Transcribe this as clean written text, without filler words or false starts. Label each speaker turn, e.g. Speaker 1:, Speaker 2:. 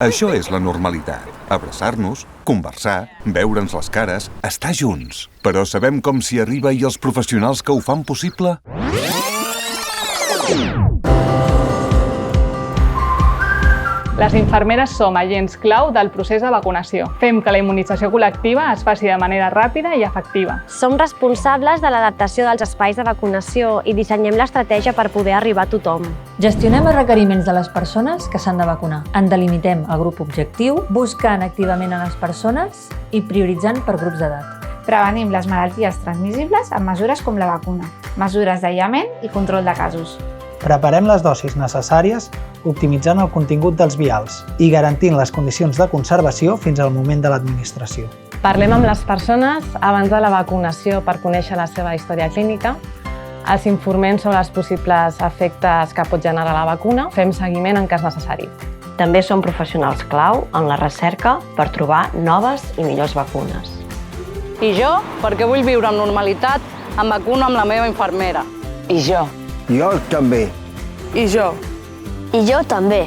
Speaker 1: Això és la normalitat. Abraçar-nos, conversar, veure'ns les cares, estar junts. Però sabem com s'hi arriba i els professionals que ho fan possible?
Speaker 2: Les infermeres som agents clau del procés de vacunació. Fem que la immunització col·lectiva es faci de manera ràpida i efectiva.
Speaker 3: Som responsables de l'adaptació dels espais de vacunació i dissenyem l'estratègia per poder arribar a tothom.
Speaker 4: Gestionem els requeriments de les persones que s'han de vacunar. En delimitem el grup objectiu, buscant activament a les persones i prioritzant per grups d'edat.
Speaker 5: Prevenim les malalties transmissibles amb mesures com la vacuna, mesures d'aïllament i control de casos.
Speaker 6: Preparem les dosis necessàries optimitzant el contingut dels vials i garantint les condicions de conservació fins al moment de l'administració.
Speaker 7: Parlem amb les persones abans de la vacunació per conèixer la seva història clínica, els informem sobre els possibles efectes que pot generar la vacuna, fem seguiment en cas necessari.
Speaker 3: També som professionals clau en la recerca per trobar noves i millors vacunes.
Speaker 8: I jo, perquè vull viure amb normalitat, em vacuno amb la meva infermera.
Speaker 9: I jo.
Speaker 10: Jo també.
Speaker 8: I jo.
Speaker 3: I jo també.